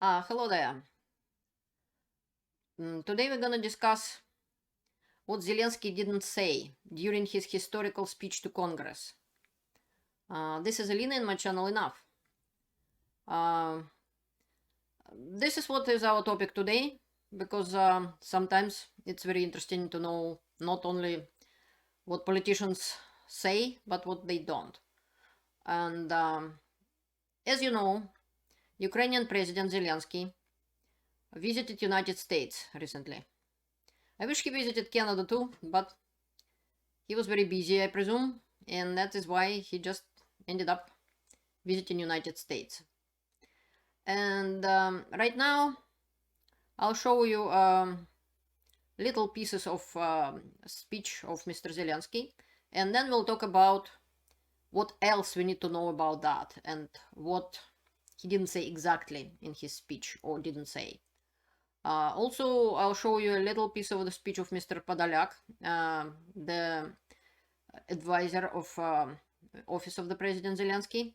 Hello there. Today we're going to discuss what Zelensky didn't say during his historical speech to Congress. This is Alina in my channel Enough. This is what is our topic today, because sometimes it's very interesting to know not only what politicians say, but what they don't. And as you know, Ukrainian President Zelensky visited United States recently. I wish he visited Canada too, but he was very busy, I presume, and that is why he just ended up visiting United States. And right now, I'll show you little pieces of speech of Mr. Zelensky, and then we'll talk about what else we need to know about that and what he didn't say exactly in his speech or didn't say. Also, I'll show you a little piece of the speech of Mr. Podolyak, the advisor of Office of the President Zelensky,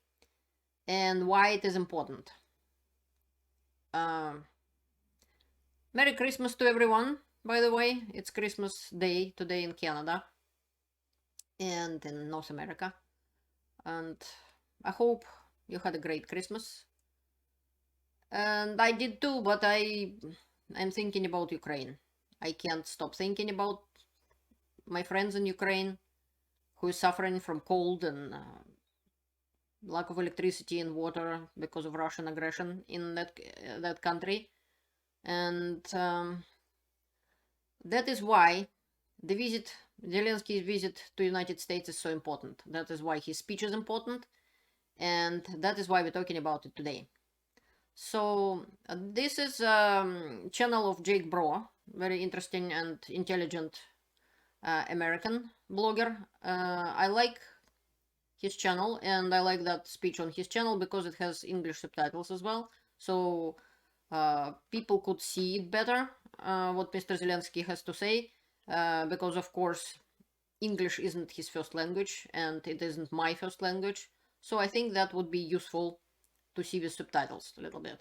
and why it is important. Merry Christmas to everyone, by the way. It's Christmas Day today in Canada and in North America. And I hope you had a great Christmas. And I did too, but I'm thinking about Ukraine. I can't stop thinking about my friends in Ukraine who is suffering from cold and lack of electricity and water because of Russian aggression in that country. And that is why Zelensky's visit to United States is so important. That is why his speech is important, and that is why we're talking about it today. So this is channel of Jake Bro, very interesting and intelligent American blogger. I like his channel, and I like that speech on his channel because it has English subtitles as well. So people could see it better, what Mr. Zelensky has to say, because of course English isn't his first language and it isn't my first language. So I think that would be useful to see with subtitles a little bit.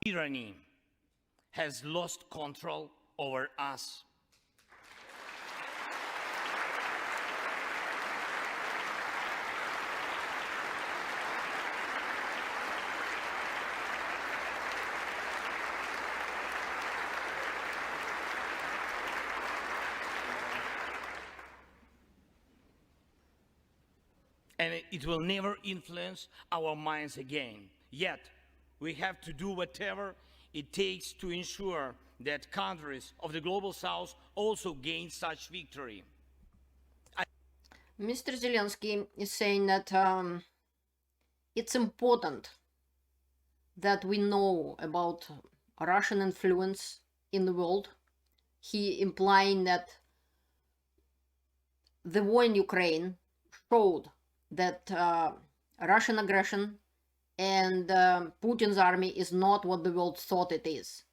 Tyranny has lost control over us. And it will never influence our minds again. Yet, we have to do whatever it takes to ensure that countries of the global south also gain such victory. Mr. Zelensky is saying that it's important that we know about Russian influence in the world. He implying that the war in Ukraine showed that Russian aggression and Putin's army is not what the world thought it is.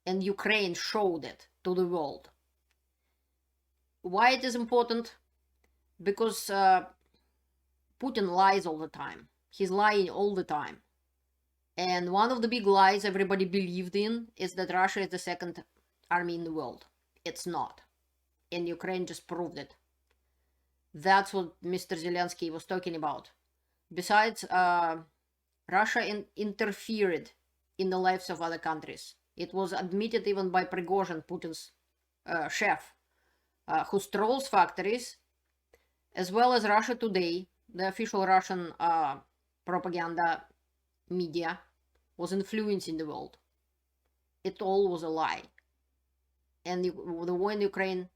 And Ukraine showed it to the world. Why it is important? Because Putin lies all the time. He's lying all the time. And one of the big lies everybody believed in is that Russia is the second army in the world. It's not. And Ukraine just proved it. That's what Mr. Zelensky was talking about. Besides, Russia interfered in the lives of other countries. It was admitted even by Prigozhin, Putin's chef, who trolls factories, as well as Russia Today, the official Russian propaganda media, was influencing the world. It all was a lie. And the war in Ukraine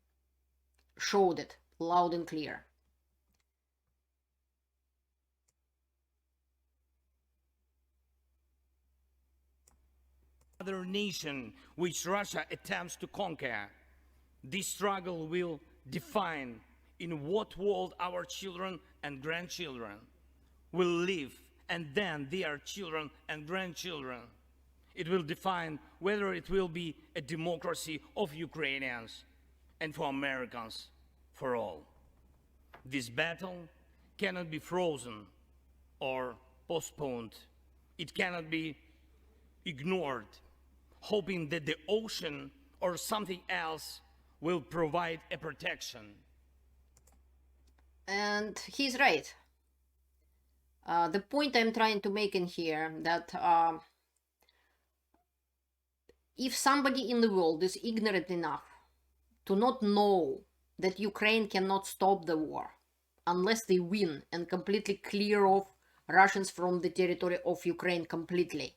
showed it loud and clear. Other nation which Russia attempts to conquer, this struggle will define in what world our children and grandchildren will live, and then their children and grandchildren. It will define whether it will be a democracy of Ukrainians and for Americans for all. This battle cannot be frozen or postponed. it cannot be ignored, hoping that the ocean or something else will provide a protection. And he's right. The point I'm trying to make in here that if somebody in the world is ignorant enough to not know that Ukraine cannot stop the war unless they win and completely clear off Russians from the territory of Ukraine completely.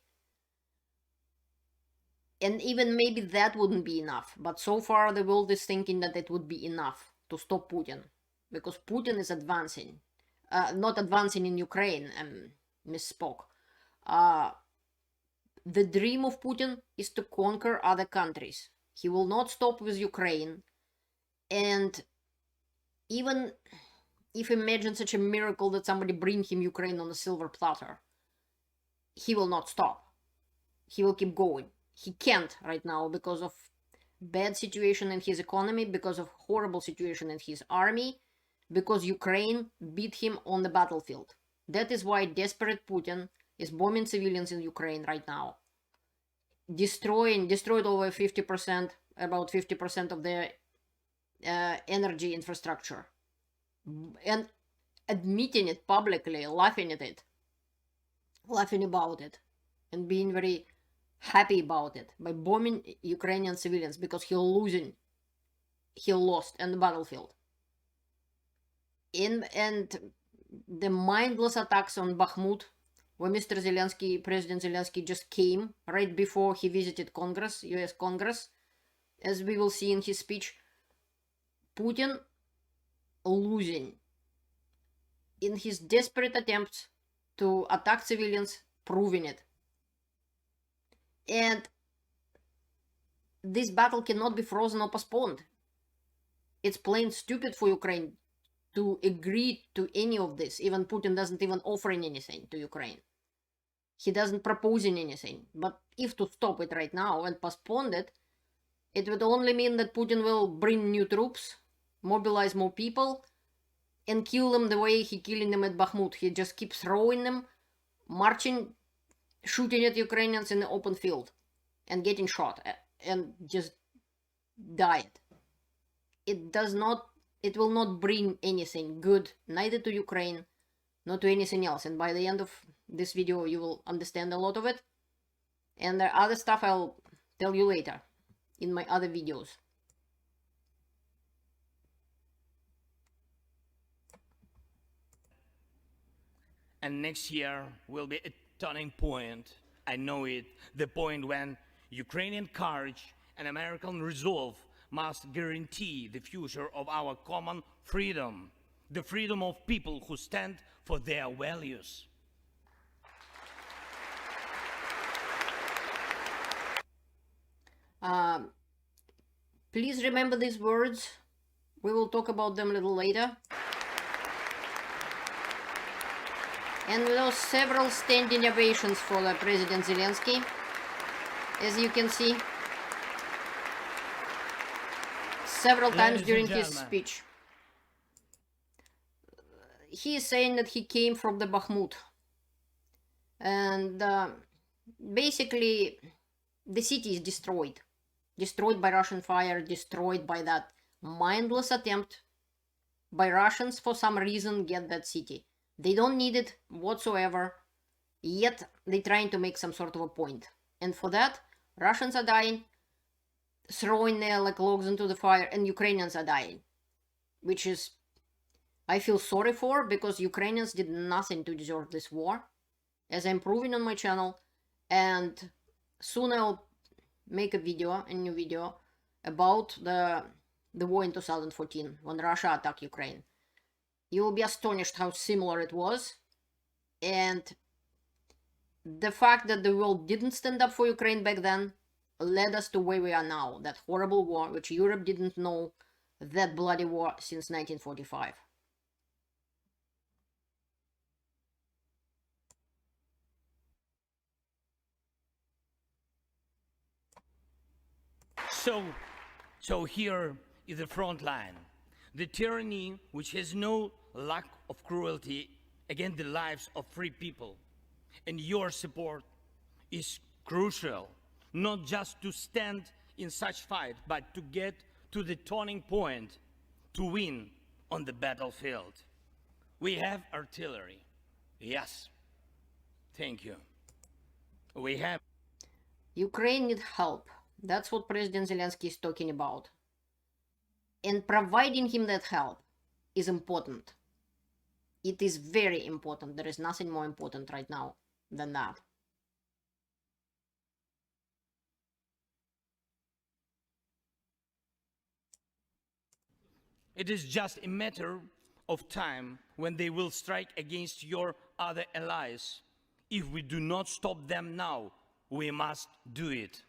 And even maybe that wouldn't be enough. But so far the world is thinking that it would be enough to stop Putin. Because Putin is advancing. Not advancing in Ukraine, misspoke. The dream of Putin is to conquer other countries. He will not stop with Ukraine. And even if imagine such a miracle that somebody bring him Ukraine on a silver platter, he will not stop. He will keep going. He can't right now because of bad situation in his economy, because of horrible situation in his army, because Ukraine beat him on the battlefield. That is why desperate Putin is bombing civilians in Ukraine right now. Destroyed over 50%, about 50% of their energy infrastructure. And admitting it publicly, laughing at it, laughing about it, and being very happy about it by bombing Ukrainian civilians because he lost on the battlefield. And the mindless attacks on Bakhmut, where Mr. Zelensky, President Zelensky, just came right before he visited Congress, US Congress, as we will see in his speech, Putin losing in his desperate attempts to attack civilians, proving it. And this battle cannot be frozen or postponed. It's plain stupid for Ukraine to agree to any of this. Even Putin doesn't even offering anything to Ukraine. He doesn't proposing anything. But if to stop it right now and postpone it, it would only mean that Putin will bring new troops, mobilize more people, and kill them the way he killing them at Bakhmut. He just keeps throwing them, marching, shooting at Ukrainians in the open field, and getting shot, and just died. It will not bring anything good, neither to Ukraine, nor to anything else. And by the end of this video, you will understand a lot of it. And the other stuff I'll tell you later in my other videos. And next year will be a turning point. I know it. The point when Ukrainian courage and American resolve must guarantee the future of our common freedom, the freedom of people who stand for their values. Please remember these words. We will talk about them a little later. And there are several standing ovations for the President Zelensky, as you can see, several times during his speech. He is saying that he came from the Bakhmut. And basically, the city is destroyed. Destroyed by Russian fire, destroyed by that mindless attempt by Russians for some reason get that city. They don't need it whatsoever, yet they're trying to make some sort of a point. And for that, Russians are dying, throwing their like logs into the fire, and Ukrainians are dying. Which is, I feel sorry for, because Ukrainians did nothing to deserve this war, as I'm proving on my channel. And soon I'll make a new video, about the war in 2014, when Russia attacked Ukraine. You will be astonished how similar it was. And the fact that the world didn't stand up for Ukraine back then led us to where we are now. That horrible war, which Europe didn't know, that bloody war since 1945. So here is the front line. The tyranny which has no lack of cruelty against the lives of free people. And your support is crucial, not just to stand in such fight, but to get to the turning point to win on the battlefield. We have artillery. Yes. Thank you. We have. Ukraine needs help. That's what President Zelensky is talking about. And providing him that help is important. It is very important. There is nothing more important right now than that. It is just a matter of time when they will strike against your other allies. If we do not stop them now, we must do it.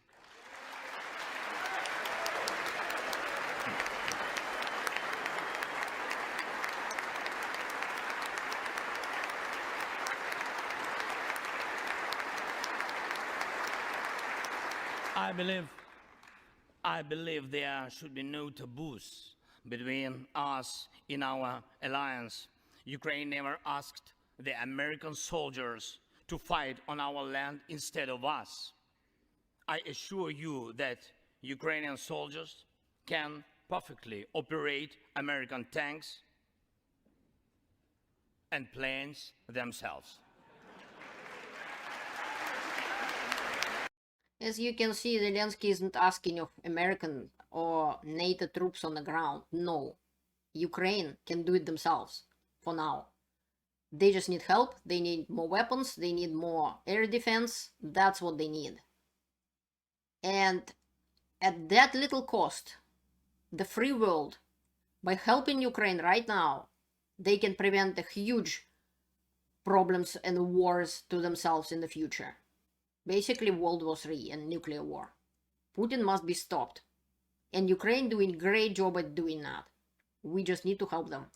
I believe there should be no taboos between us in our alliance. Ukraine never asked the American soldiers to fight on our land instead of us. I assure you that Ukrainian soldiers can perfectly operate American tanks and planes themselves. As you can see, Zelensky isn't asking of American or NATO troops on the ground. No. Ukraine can do it themselves for now. They just need help. They need more weapons. They need more air defense. That's what they need. And at that little cost, the free world, by helping Ukraine right now, they can prevent the huge problems and wars to themselves in the future. Basically World War III and nuclear war. Putin must be stopped. And Ukraine doing a great job at doing that. We just need to help them.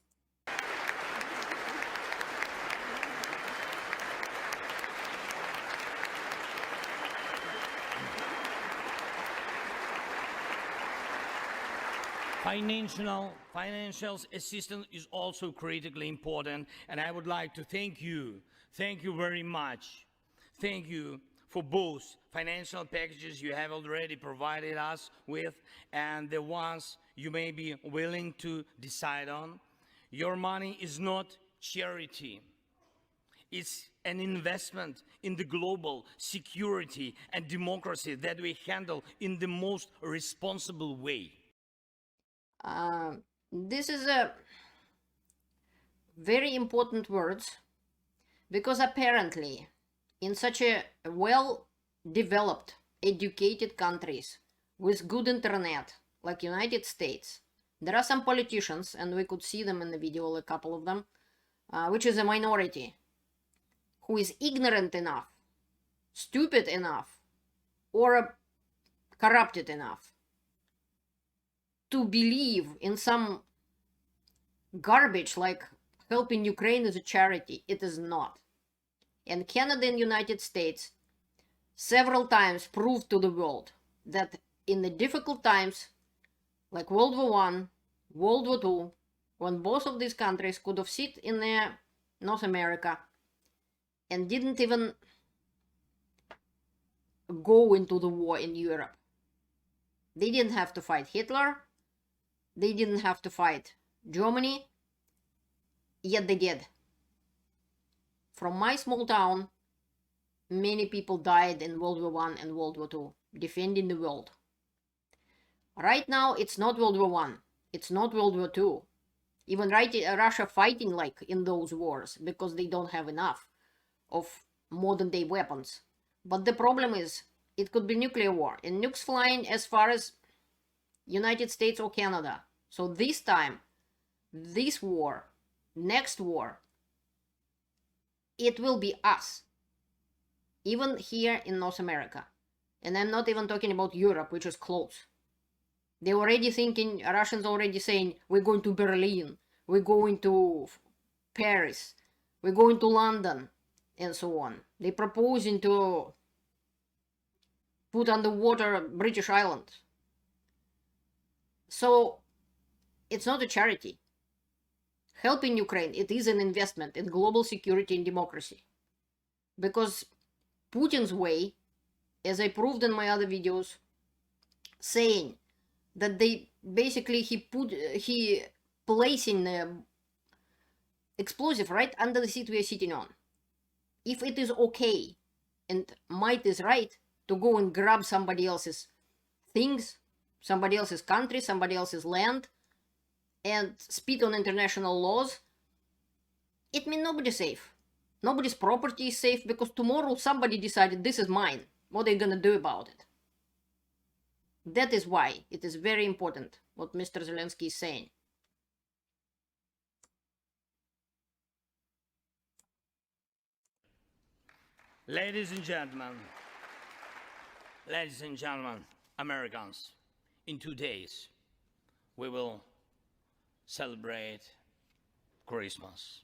Financial assistance is also critically important, and I would like to thank you very much. Thank you for both financial packages you have already provided us with and the ones you may be willing to decide on. Your money is not charity. It's an investment in the global security and democracy that we handle in the most responsible way. This is a very important words, because apparently in such a well-developed, educated countries with good internet like United States, there are some politicians, and we could see them in the video, a couple of them, which is a minority, who is ignorant enough, stupid enough, or corrupted enough to believe in some garbage like helping Ukraine is a charity. It is not. And Canada and United States several times proved to the world that in the difficult times like World War I, World War II, when both of these countries could have sit in North America and didn't even go into the war in Europe. They didn't have to fight Hitler. They didn't have to fight Germany, yet they did. From my small town, many people died in World War I and World War II, defending the world. Right now, it's not World War I, it's not World War II. Even Russia fighting like in those wars because they don't have enough of modern day weapons. But the problem is, it could be nuclear war, and nukes flying as far as United States or Canada. So this time, this war, next war, it will be us. Even here in North America. And I'm not even talking about Europe, which is close. They're already thinking, Russians already saying, we're going to Berlin, we're going to Paris, we're going to London, and so on. They're proposing to put underwater British Islands. So it's not a charity. Helping Ukraine, it is an investment in global security and democracy. Because Putin's way, as I proved in my other videos, saying that they basically he placing the explosive right under the seat we are sitting on. If it is okay and might is right to go and grab somebody else's things, somebody else's country, somebody else's land, and spit on international laws, it means nobody's safe. Nobody's property is safe, because tomorrow somebody decided this is mine. What are you gonna do about it? That is why it is very important what Mr. Zelensky is saying. Ladies and gentlemen, Americans, in 2 days we will celebrate Christmas.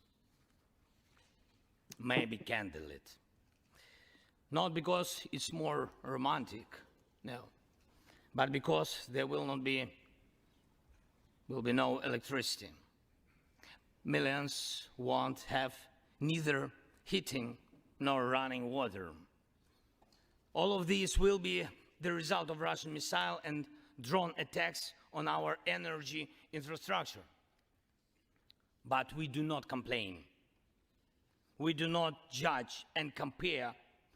Maybe candlelit. Not because it's more romantic, no, but because there will be no electricity. Millions won't have neither heating nor running water. All of these will be the result of Russian missile and drone attacks on our energy infrastructure. But we do not complain. We do not judge and compare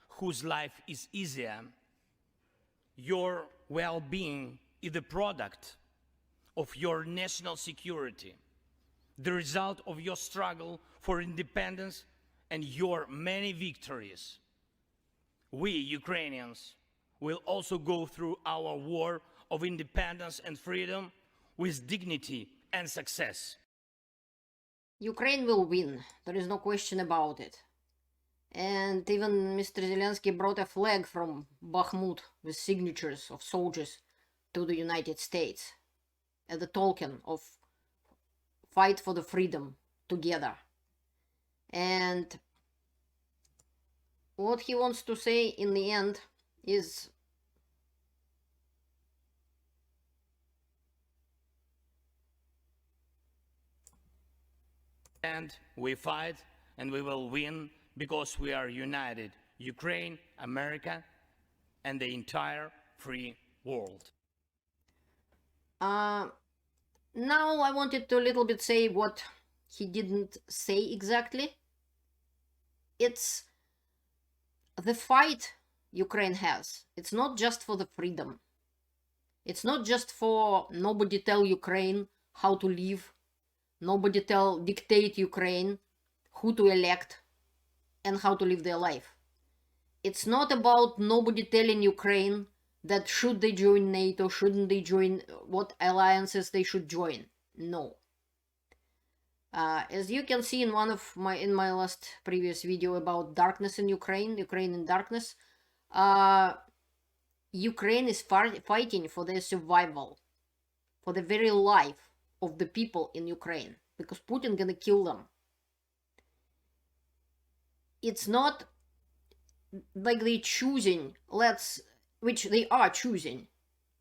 whose life is easier. Your well-being is the product of your national security, the result of your struggle for independence and your many victories. We, Ukrainians, will also go through our war of independence and freedom with dignity and success. Ukraine will win, there is no question about it. And even Mr. Zelensky brought a flag from Bakhmut with signatures of soldiers to the United States as the token of fight for the freedom together. And what he wants to say in the end is and we fight and we will win because we are united, Ukraine, America, and the entire free world. Now I wanted to a little bit say what he didn't say exactly. It's the fight Ukraine has. It's not just for the freedom. It's not just for nobody tell Ukraine how to live, nobody dictate Ukraine who to elect and how to live their life. It's not about nobody telling Ukraine that should they join NATO, shouldn't they join, what alliances they should join. No. As you can see in my last previous video about darkness in Ukraine in darkness, Ukraine is fighting for their survival, for the very life of the people in Ukraine, because Putin gonna kill them. It's not like they choosing, which they are choosing.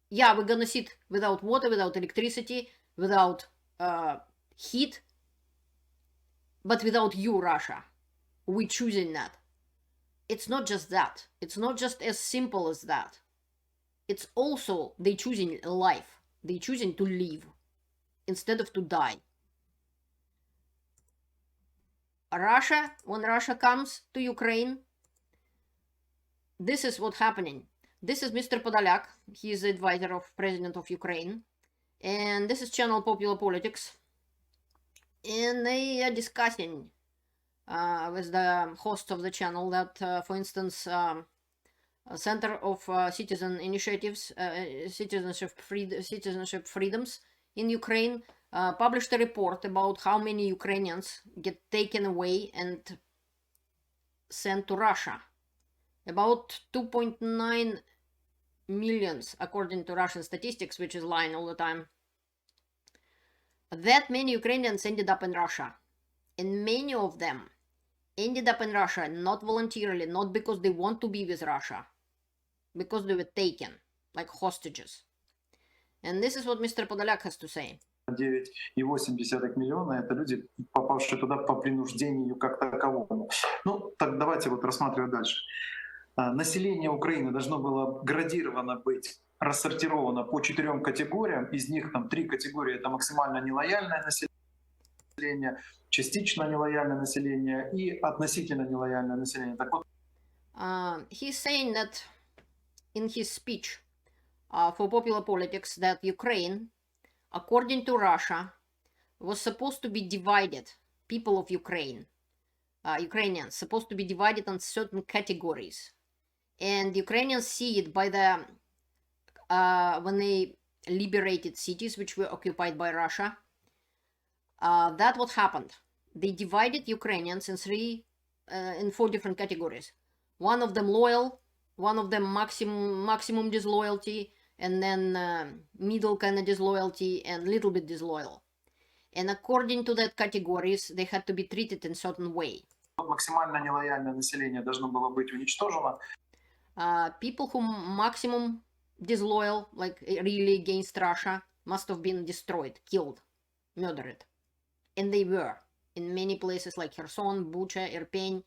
Yeah, we're gonna sit without water, without electricity, without heat, but without you, Russia. We're choosing that. It's not just that. It's not just as simple as that. It's also they choosing life. They choosing to live instead of to die. Russia, when Russia comes to Ukraine, this is what's happening. This is Mr. Podolyak. He is the advisor of President of Ukraine. And this is channel Popular Politics. And they are discussing with the host of the channel that, for instance, Center of Citizen Initiatives, Citizenship Freedoms in Ukraine published a report about how many Ukrainians get taken away and sent to Russia. About 2.9 millions, according to Russian statistics, which is lying all the time. That many Ukrainians ended up in Russia. And many of them ended up in Russia not voluntarily, not because they want to be with Russia, because they were taken like hostages. And this is what Mr. Podolyak has to say. 9,8 миллиона — это люди, попавшие туда по принуждению как таковому. Ну, так давайте вот рассматривать дальше. Население Украины должно было градированно быть рассортировано по 4 категориям. Из них там 3 категории — это максимально нелояльное население, частично нелояльное население и относительно нелояльное население. Так вот, he's saying that in his speech for Popular Politics that Ukraine, according to Russia, was supposed to be divided. People of Ukraine, Ukrainians, supposed to be divided on certain categories. And Ukrainians see it by the, when they liberated cities which were occupied by Russia, that what happened. They divided Ukrainians in 4 different categories. One of them loyal, one of them maximum disloyalty, and then middle kind of disloyalty, and little bit disloyal. And according to that categories, they had to be treated in certain way. максимально нелояльное население должно было быть уничтожено. People who maximum disloyal, like really against Russia, must have been destroyed, killed, murdered. And they were in many places like Kherson, Bucha, Irpin.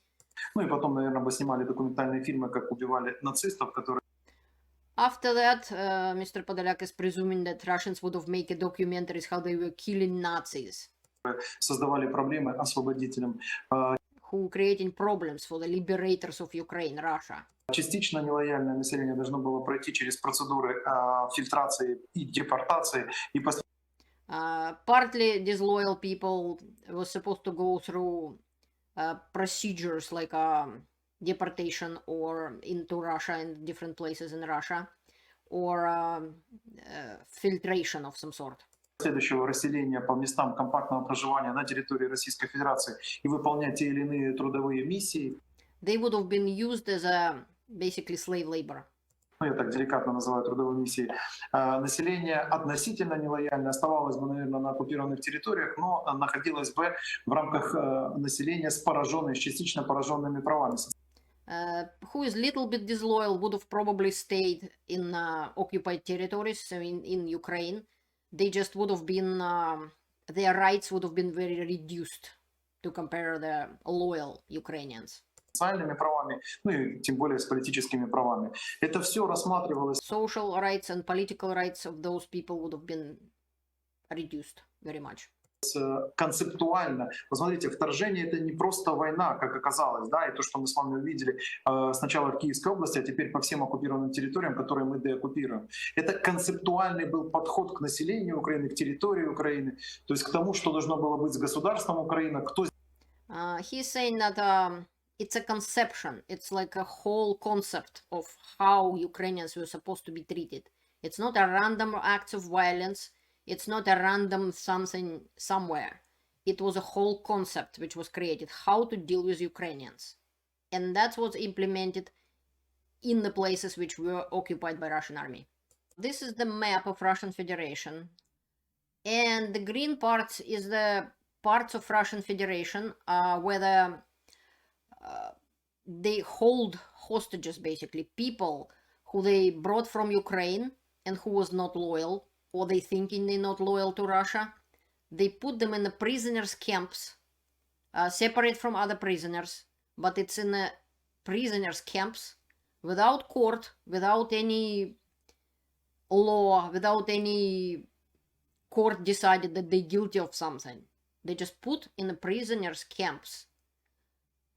Ну и потом, наверное, бы снимали документальные фильмы, как убивали нацистов, которые... After that, Mr. Podolyak is presuming that Russians would have made documentaries how they were killing Nazis. Создавали проблемы освободителям. Who creating problems for the liberators of Ukraine, Russia. Частично нелояльное население должно было пройти через процедуры фильтрации и депортации. И partly disloyal people were supposed to go through procedures like deportation or into Russia in different places in Russia, or filtration of some sort. Следующего расселения по местам компактного проживания на территории Российской Федерации и выполнять те или иные трудовые миссии. They would have been used as a basically slave labor. Ну, я так деликатно называю трудовые миссии. Население относительно нелояльно оставалось бы, наверное, на оккупированных территориях, но находилось бы в рамках населения с частично пораженными правами. Who is little bit disloyal would have probably stayed in occupied territories, so in Ukraine. They just would have been, their rights would have been very reduced to compare the loyal Ukrainians. Социальными правами, ну и тем более с политическими правами. Это все рассматривалось. Social rights and political rights of those people would have been reduced very much. Концептуально. Посмотрите, вторжение — это не просто война, как оказалось, да, и то, что мы с вами увидели сначала в Киевской области, а теперь по всем оккупированным территориям, которые мы деоккупируем. Это концептуальный был подход к населению Украины, к территории Украины, то есть к тому, что должно было быть с государством Украины. Кто... He's saying that it's a conception, it's like a whole concept of how Ukrainians were supposed to be treated. It's not a random act of violence. It's not a random something somewhere. It was a whole concept which was created, how to deal with Ukrainians. And that's what's implemented in the places which were occupied by Russian army. This is the map of Russian Federation. And the green parts is the parts of Russian Federation where they hold hostages, basically, people who they brought from Ukraine and who was not loyal, or they thinking they're not loyal to Russia. They put them in the prisoners' camps, separate from other prisoners, but it's in the prisoners' camps, without court, without any law, without any court decided that they're guilty of something. They just put in the prisoners' camps,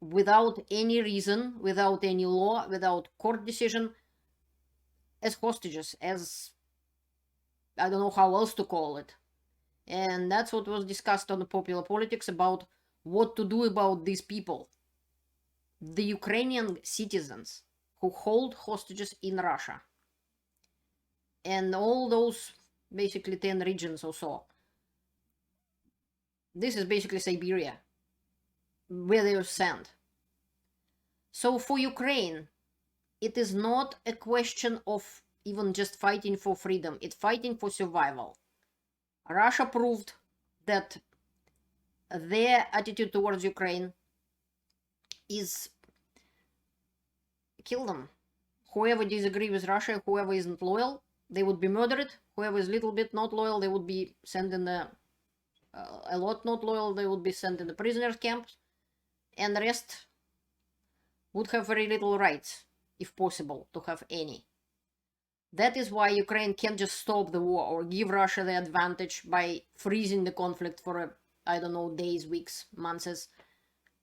without any reason, without any law, without court decision, as hostages, as I don't know how else to call it. And that's what was discussed on the Popular Politics about what to do about these people. The Ukrainian citizens who hold hostages in Russia. And all those basically 10 regions or so. This is basically Siberia, where they were sent. So for Ukraine, it is not a question of even just fighting for freedom, it's fighting for survival. Russia proved that their attitude towards Ukraine is kill them. Whoever disagree with Russia, whoever isn't loyal, they would be murdered. Whoever is a little bit not loyal, they would be sent in the a lot not loyal, they would be sent in the prisoners camps, and the rest would have very little rights, if possible, to have any. That is why Ukraine can't just stop the war or give Russia the advantage by freezing the conflict for, I don't know, days, weeks, months,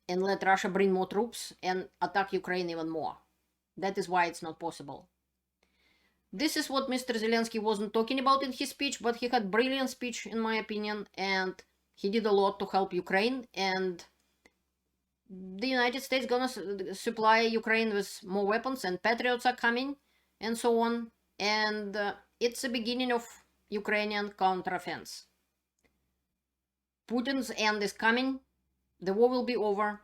and let Russia bring more troops and attack Ukraine even more. That is why it's not possible. This is what Mr. Zelensky wasn't talking about in his speech, but he had brilliant speech, in my opinion, and he did a lot to help Ukraine, and the United States gonna supply Ukraine with more weapons, and Patriots are coming, and so on, and it's the beginning of Ukrainian counteroffense. Putin's end is coming, the war will be over,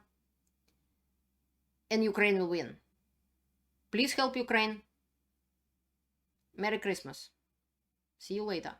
and Ukraine will win. Please help Ukraine. Merry Christmas. See you later.